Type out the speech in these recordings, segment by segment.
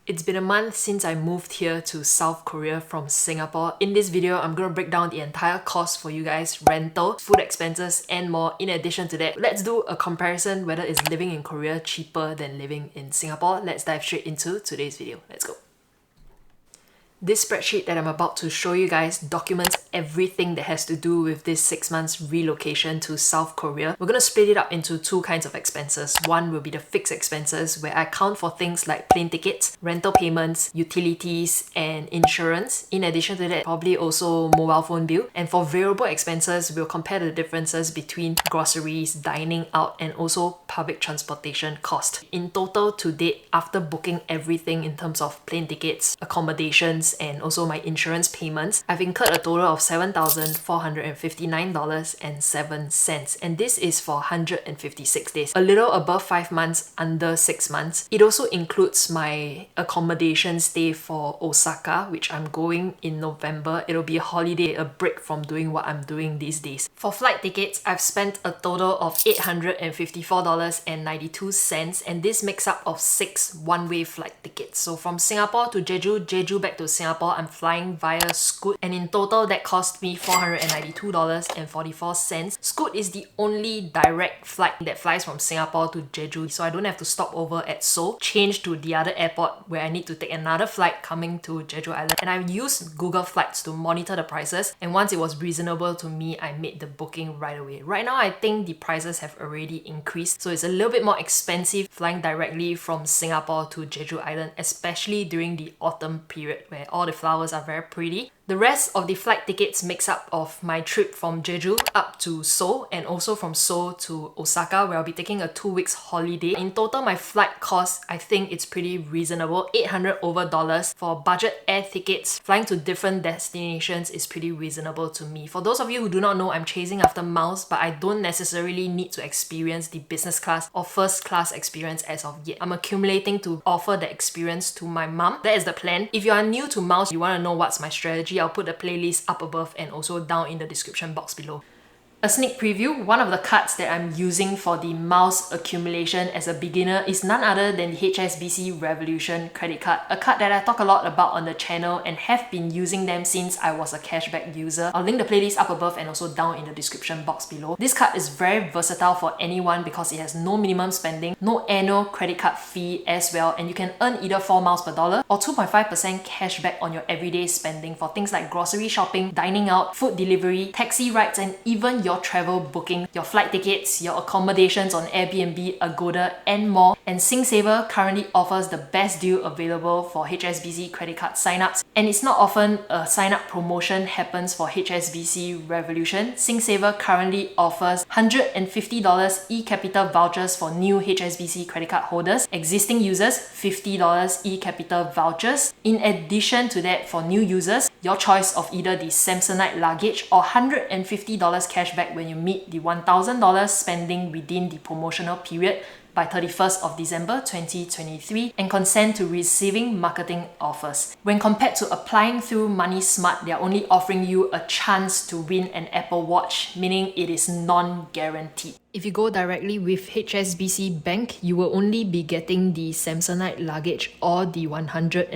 It's been a month since I moved here to South Korea from Singapore. In this video, I'm gonna break down the entire cost for you guys, rental, food expenses, and more. In addition to that, let's do a comparison whether is living in Korea cheaper than living in Singapore. Let's dive straight into today's video. Let's go. This spreadsheet that I'm about to show you guys documents everything that has to do with this 6 months relocation to South Korea. We're gonna split it up into two kinds of expenses. One will be the fixed expenses, where I account for things like plane tickets, rental payments, utilities, and insurance. In addition to that, probably also mobile phone bill. And for variable expenses, we'll compare the differences between groceries, dining out, and also public transportation cost. In total to date, after booking everything in terms of plane tickets, accommodations, and also my insurance payments, I've incurred a total of $7,459.07, and this is for 156 days, a little above 5 months, under 6 months. It also includes my accommodation stay for Osaka, which I'm going in November. It'll be a holiday, a break from doing what I'm doing these days. For flight tickets, I've spent a total of $854.92, and this makes up of 6 one-way flight tickets. So from Singapore to Jeju, Jeju back to Singapore, I'm flying via Scoot, and in total that cost me $492.44. Scoot is the only direct flight that flies from Singapore to Jeju, so I don't have to stop over at Seoul, change to the other airport where I need to take another flight coming to Jeju Island. And I used Google Flights to monitor the prices, and once it was reasonable to me, I made the booking right away. Right now, I think the prices have already increased, so it's a little bit more expensive flying directly from Singapore to Jeju Island, especially during the autumn period where all the flowers are very pretty. The rest of the flight tickets makes up of my trip from Jeju up to Seoul, and also from Seoul to Osaka, where I'll be taking a 2 weeks holiday. In total, my flight cost, I think it's pretty reasonable. $800 over for budget air tickets. Flying to different destinations is pretty reasonable to me. For those of you who do not know, I'm chasing after miles, but I don't necessarily need to experience the business class or first class experience as of yet. I'm accumulating to offer the experience to my mom. That is the plan. If you are new to miles, you want to know what's my strategy, I'll put the playlist up above and also down in the description box below. A sneak preview, one of the cards that I'm using for the miles accumulation as a beginner is none other than the HSBC Revolution credit card, a card that I talk a lot about on the channel and have been using them since I was a cashback user. I'll link the playlist up above and also down in the description box below. This card is very versatile for anyone because it has no minimum spending, no annual credit card fee as well, and you can earn either 4 miles per dollar or 2.5% cashback on your everyday spending for things like grocery shopping, dining out, food delivery, taxi rides, and even your travel booking, your flight tickets, your accommodations on Airbnb, Agoda, and more. And SingSaver currently offers the best deal available for HSBC credit card signups, and it's not often a sign-up promotion happens for HSBC Revolution. SingSaver currently offers $150 e-capital vouchers for new HSBC credit card holders, existing users $50 e-capital vouchers. In addition to that, for new users, your choice of either the Samsonite luggage or $150 cashback when you meet the $1,000 spending within the promotional period by 31st of December 2023 and consent to receiving marketing offers. When compared to applying through Money Smart, they are only offering you a chance to win an Apple Watch, meaning it is non-guaranteed. If you go directly with HSBC Bank, you will only be getting the Samsonite luggage or the $150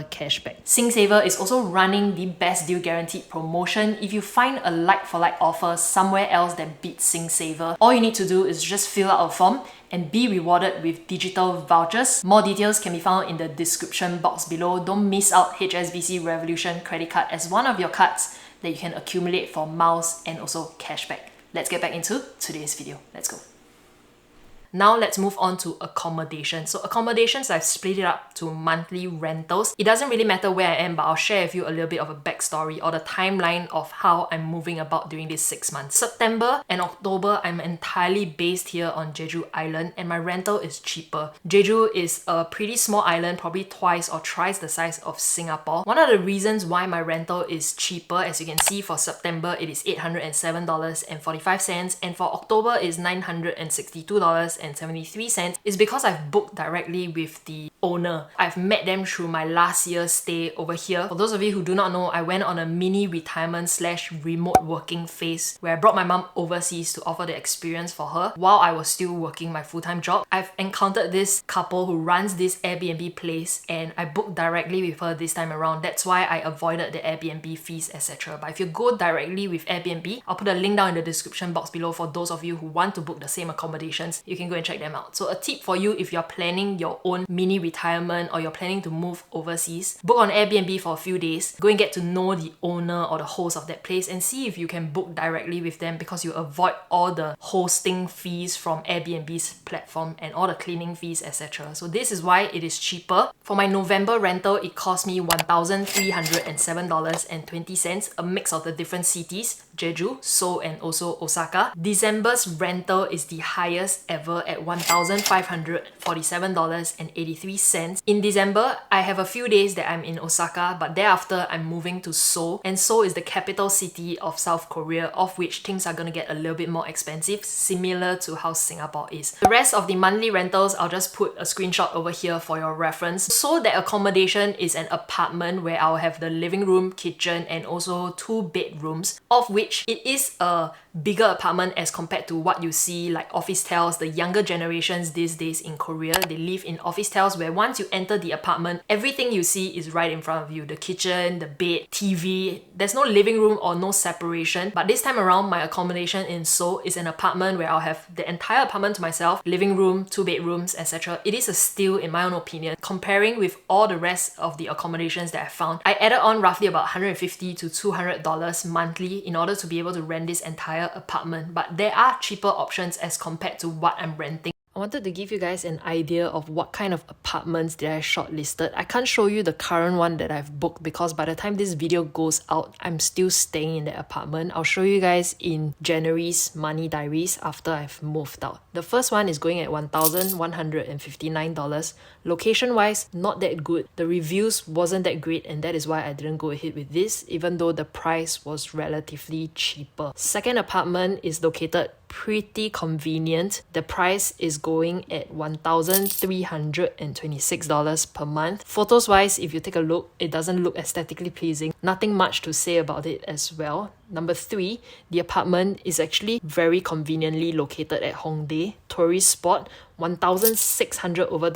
cashback. SingSaver is also running the best deal guaranteed promotion. If you find a like-for-like offer somewhere else that beats SingSaver, all you need to do is just fill out a form and be rewarded with digital vouchers. More details can be found in the description box below. Don't miss out HSBC Revolution credit card as one of your cards that you can accumulate for miles and also cashback. Let's get back into today's video. Let's go. Now let's move on to accommodation. So accommodations, I've split it up to monthly rentals. It doesn't really matter where I am, but I'll share with you a little bit of a backstory or the timeline of how I'm moving about during these 6 months. September and October, I'm entirely based here on Jeju Island, and my rental is cheaper. Jeju is a pretty small island, probably twice or thrice the size of Singapore. One of the reasons why my rental is cheaper, as you can see, for September it is $807.45, and for October is $962.75. $1,000,000.73 is because I've booked directly with the owner. I've met them through my last year's stay over here. For those of you who do not know, I went on a mini retirement / remote working phase where I brought my mom overseas to offer the experience for her while I was still working my full-time job. I've encountered this couple who runs this Airbnb place and I booked directly with her this time around. That's why I avoided the Airbnb fees, etc. But if you go directly with Airbnb, I'll put a link down in the description box below for those of you who want to book the same accommodations. You can go and check them out. So a tip for you if you're planning your own mini retirement or you're planning to move overseas, book on Airbnb for a few days, go and get to know the owner or the host of that place and see if you can book directly with them, because you avoid all the hosting fees from Airbnb's platform and all the cleaning fees, etc. So this is why it is cheaper. For my November rental, it cost me $1,307.20, a mix of the different cities, Jeju, Seoul and also Osaka. December's rental is the highest ever at $1,547.83. In December, I have a few days that I'm in Osaka, but thereafter I'm moving to Seoul, and Seoul is the capital city of South Korea, of which things are gonna get a little bit more expensive, similar to how Singapore is. The rest of the monthly rentals, I'll just put a screenshot over here for your reference. So that accommodation is an apartment where I'll have the living room, kitchen and also 2 bedrooms, of which it is a bigger apartment as compared to what you see like office towers. The younger generations these days in Korea, they live in office towers where once you enter the apartment, everything you see is right in front of you. The kitchen, the bed, TV. There's no living room or no separation. But this time around, my accommodation in Seoul is an apartment where I'll have the entire apartment to myself, living room, 2 bedrooms, etc. It is a steal in my own opinion. Comparing with all the rest of the accommodations that I found, I added on roughly about $150 to $200 monthly in order to be able to rent this entire apartment, but there are cheaper options as compared to what I'm renting. I wanted to give you guys an idea of what kind of apartments that I shortlisted. I can't show you the current one that I've booked because by the time this video goes out, I'm still staying in that apartment. I'll show you guys in January's money diaries after I've moved out. The first one is going at $1,159. Location wise, not that good. The reviews wasn't that great and that is why I didn't go ahead with this, even though the price was relatively cheaper. Second apartment is located pretty convenient. The price is going at $1,326 per month. Photos wise, if you take a look, it doesn't look aesthetically pleasing. Nothing much to say about it as well. Number 3, the apartment is actually very conveniently located at Hongdae, tourist spot, $1,600 over,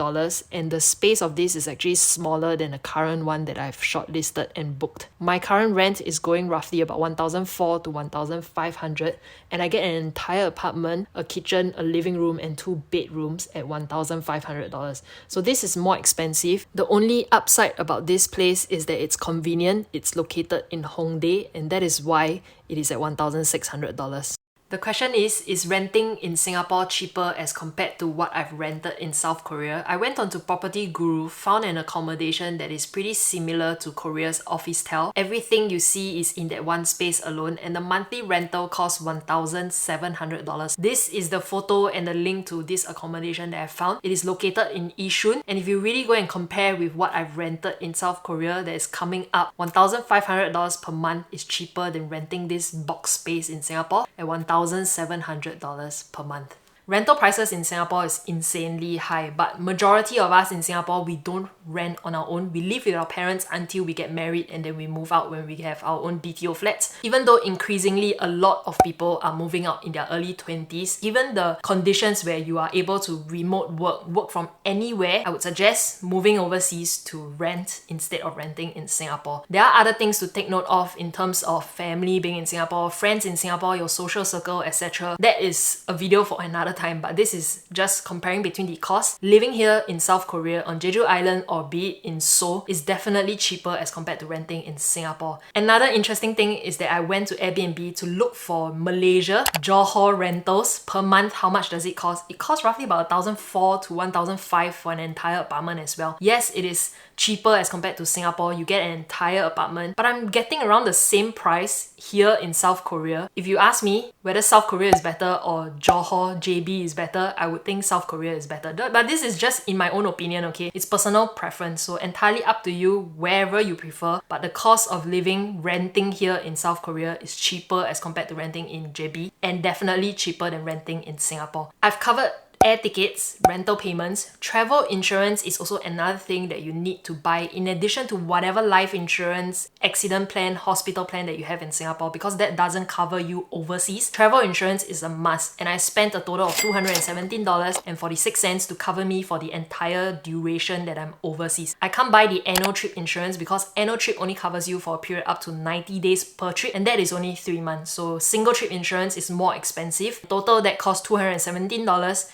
and the space of this is actually smaller than the current one that I've shortlisted and booked. My current rent is going roughly about $1,400 to $1,500, and I get an entire apartment, a kitchen, a living room, and 2 bedrooms at $1,500. So this is more expensive. The only upside about this place is that it's convenient, it's located in Hongdae, and that is why it is at $1,600. The question is renting in Singapore cheaper as compared to what I've rented in South Korea? I went onto Property Guru, found an accommodation that is pretty similar to Korea's office tel. Everything you see is in that one space alone and the monthly rental costs $1,700. This is the photo and the link to this accommodation that I found. It is located in Yishun, and if you really go and compare with what I've rented in South Korea that is coming up, $1,500 per month is cheaper than renting this box space in Singapore at $1,700 per month. Rental prices in Singapore is insanely high, but majority of us in Singapore, we don't rent on our own. We live with our parents until we get married and then we move out when we have our own BTO flats. Even though increasingly a lot of people are moving out in their early 20s, given the conditions where you are able to remote work from anywhere, I would suggest moving overseas to rent instead of renting in Singapore. There are other things to take note of in terms of family being in Singapore, friends in Singapore, your social circle, etc. That is a video for another time, but this is just comparing between the costs. Living here in South Korea on Jeju Island or be it in Seoul is definitely cheaper as compared to renting in Singapore. Another interesting thing is that I went to Airbnb to look for Malaysia Johor rentals per month. How much does it cost? It costs roughly about $1,400 to $1,500 for an entire apartment as well. Yes, it is cheaper as compared to Singapore. You get an entire apartment, but I'm getting around the same price here in South Korea. If you ask me whether South Korea is better or Johor JB is better, I would think South Korea is better. But this is just in my own opinion, okay? It's personal preference, so entirely up to you wherever you prefer. But the cost of living, renting here in South Korea is cheaper as compared to renting in JB, and definitely cheaper than renting in Singapore. I've covered Air tickets, rental payments, travel insurance is also another thing that you need to buy in addition to whatever life insurance, accident plan, hospital plan that you have in Singapore, because that doesn't cover you overseas. Travel insurance is a must, and I spent a total of $217.46 to cover me for the entire duration that I'm overseas. I can't buy the annual trip insurance because annual trip only covers you for a period up to 90 days per trip, and that is only 3 months. So single trip insurance is more expensive. In total, that costs $217.46.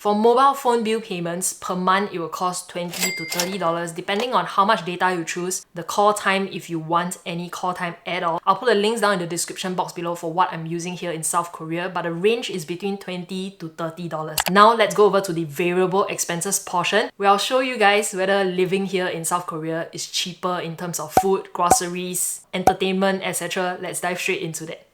For mobile phone bill payments, per month it will cost $20 to $30 depending on how much data you choose, the call time if you want any call time at all. I'll put the links down in the description box below for what I'm using here in South Korea, but the range is between $20 to $30. Now let's go over to the variable expenses portion, where I'll show you guys whether living here in South Korea is cheaper in terms of food, groceries, entertainment, etc. Let's dive straight into that.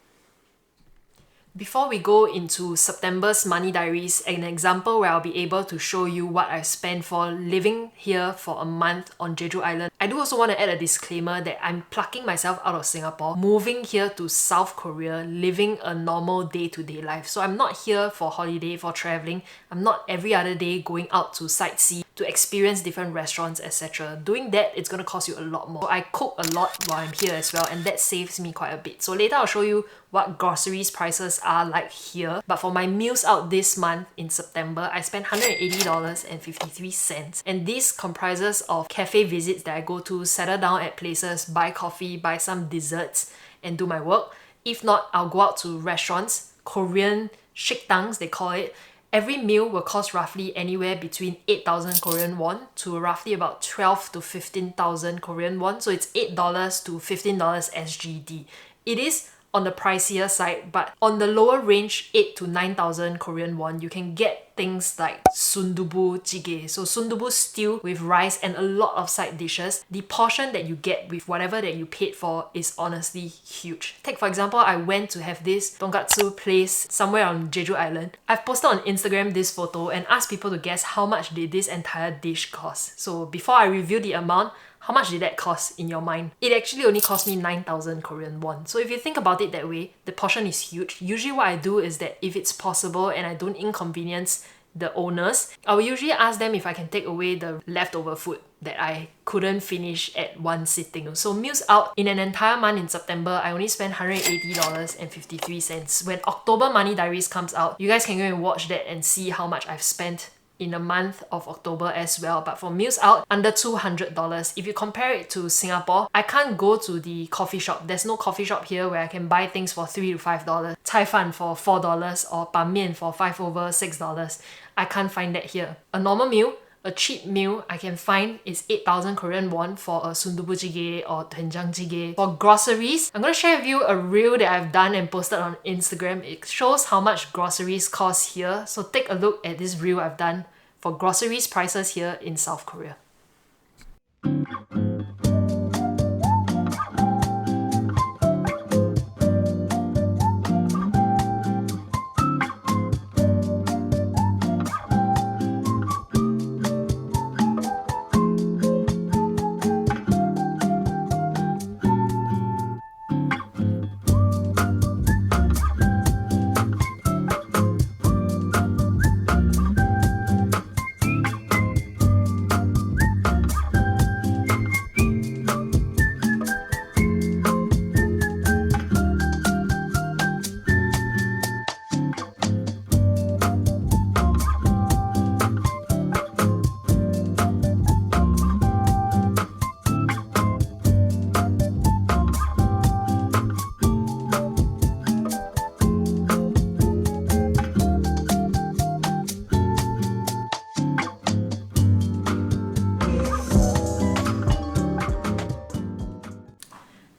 Before we go into September's money diaries, an example where I'll be able to show you what I spent for living here for a month on Jeju Island, I do also want to add a disclaimer that I'm plucking myself out of Singapore, moving here to South Korea, living a normal day-to-day life. So I'm not here for holiday, for traveling. I'm not every other day going out to sightsee, to experience different restaurants, etc. Doing that, it's going to cost you a lot more. So I cook a lot while I'm here as well, and that saves me quite a bit. So later I'll show you what groceries prices are like here. But for my meals out this month in September, I spent $180.53. And this comprises of cafe visits that I go to, settle down at places, buy coffee, buy some desserts, and do my work. If not, I'll go out to restaurants, Korean shikdangs they call it. Every meal will cost roughly anywhere between 8,000 Korean won to roughly about 12 to 15,000 Korean won. So it's $8 to $15 SGD. It is on the pricier side, but on the lower range, 8 to 9,000 Korean won, you can get things like sundubu jjigae. So sundubu stew with rice and a lot of side dishes. The portion that you get with whatever that you paid for is honestly huge. Take for example, I went to have this tonkatsu place somewhere on Jeju Island. I've posted on Instagram this photo and asked people to guess how much did this entire dish cost. So before I review the amount, how much did that cost in your mind? It actually only cost me 9,000 Korean won. So if you think about it that way, the portion is huge. Usually what I do is that if it's possible and I don't inconvenience the owners, I will usually ask them if I can take away the leftover food that I couldn't finish at one sitting. So meals out in an entire month in September, I only spent $180.53. When October Money Diaries comes out, you guys can go and watch that and see how much I've spent in the month of October as well. But for meals out, under $200. If you compare it to Singapore, I can't go to the coffee shop. There's no coffee shop here where I can buy things for $3 to $5. Cai fan for $4 or ban mian for 5 over $6. I can't find that here. A normal meal, a cheap meal I can find is 8,000 Korean won for a sundubu jjigae or doenjang jjigae. For groceries, I'm going to share with you a reel that I've done and posted on Instagram. It shows how much groceries cost here. So take a look at this reel I've done for groceries prices here in South Korea.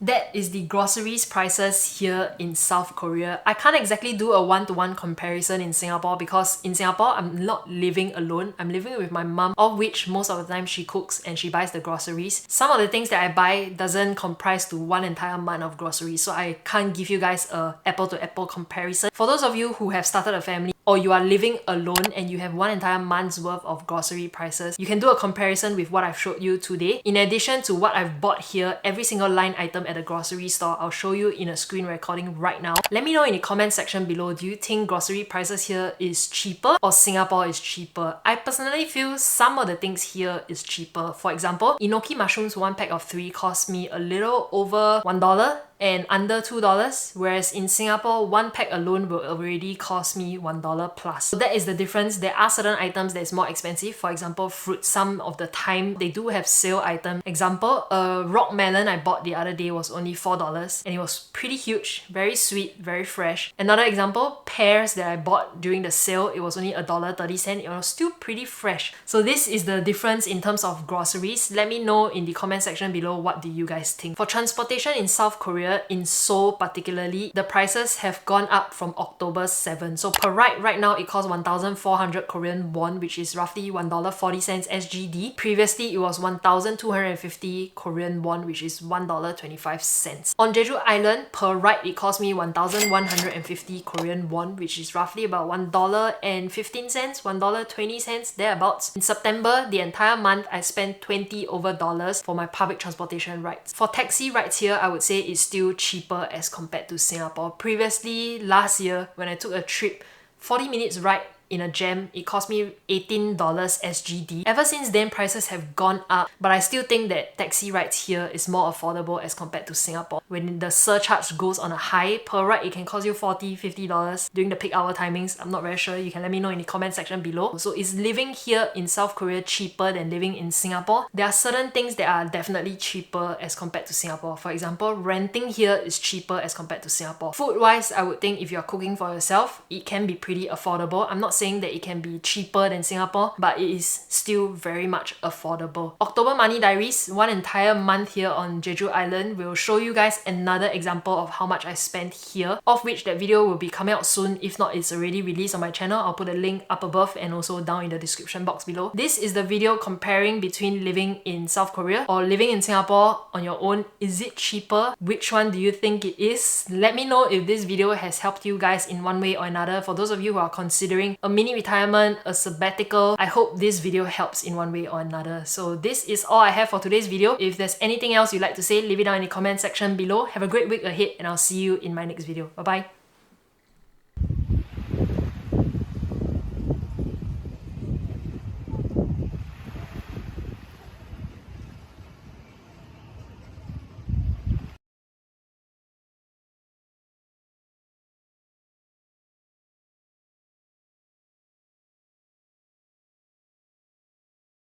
That is the groceries prices here in South Korea. I can't exactly do a one-to-one comparison in Singapore because in Singapore, I'm not living alone. I'm living with my mom, of which most of the time she cooks and she buys the groceries. Some of the things that I buy doesn't comprise to one entire month of groceries, so I can't give you guys a apple-to-apple comparison. For those of you who have started a family, or you are living alone and you have one entire month's worth of grocery prices, you can do a comparison with what I've showed you today. In addition to what I've bought here, every single line item at the grocery store, I'll show you in a screen recording right now. Let me know in the comment section below, do you think grocery prices here is cheaper or Singapore is cheaper? I personally feel some of the things here is cheaper. For example, enoki mushrooms, 1 pack of 3 cost me a little over $1 and under $2, whereas in Singapore, 1 pack alone will already cost me $1 plus. So that is the difference. There are certain items that is more expensive. For example, fruit, some of the time they do have sale item. Example, a rock melon I bought the other day was only $4 and it was pretty huge, very sweet, very fresh. Another example, pears that I bought during the sale, it was only $1.30. It was still pretty fresh. So this is the difference in terms of groceries. Let me know in the comment section below, what do you guys think? For transportation in South Korea, in Seoul particularly, the prices have gone up from October 7. So per ride right now it costs 1,400 Korean won, which is roughly $1.40 SGD. Previously it was 1,250 Korean won, which is $1.25. On Jeju Island, per ride it cost me 1,150 Korean won, which is roughly about $1.15, $1.20 thereabouts. In September, the entire month I spent $20 over for my public transportation rides. For taxi rides here, I would say it's still cheaper as compared to Singapore. Previously, last year, when I took a trip, 40 minutes ride in a jam, it cost me $18 SGD. Ever since then, prices have gone up, but I still think that taxi rides here is more affordable as compared to Singapore. When the surcharge goes on a high, per ride it can cost you $40, $50 during the peak hour timings. I'm not very sure. You can let me know in the comment section below. So is living here in South Korea cheaper than living in Singapore? There are certain things that are definitely cheaper as compared to Singapore. For example, renting here is cheaper as compared to Singapore. Food-wise, I would think if you're cooking for yourself, it can be pretty affordable. I'm not saying that it can be cheaper than Singapore, but it is still very much affordable. October Money Diaries, one entire month here on Jeju Island, will show you guys another example of how much I spent here, of which that video will be coming out soon. If not, it's already released on my channel. I'll put a link up above and also down in the description box below. This is the video comparing between living in South Korea or living in Singapore on your own. Is it cheaper? Which one do you think it is? Let me know if this video has helped you guys in one way or another. For those of you who are considering a mini retirement, a sabbatical, I hope this video helps in one way or another. So this is all I have for today's video. If there's anything else you'd like to say, leave it down in the comment section below. Have a great week ahead and I'll see you in my next video. Bye bye.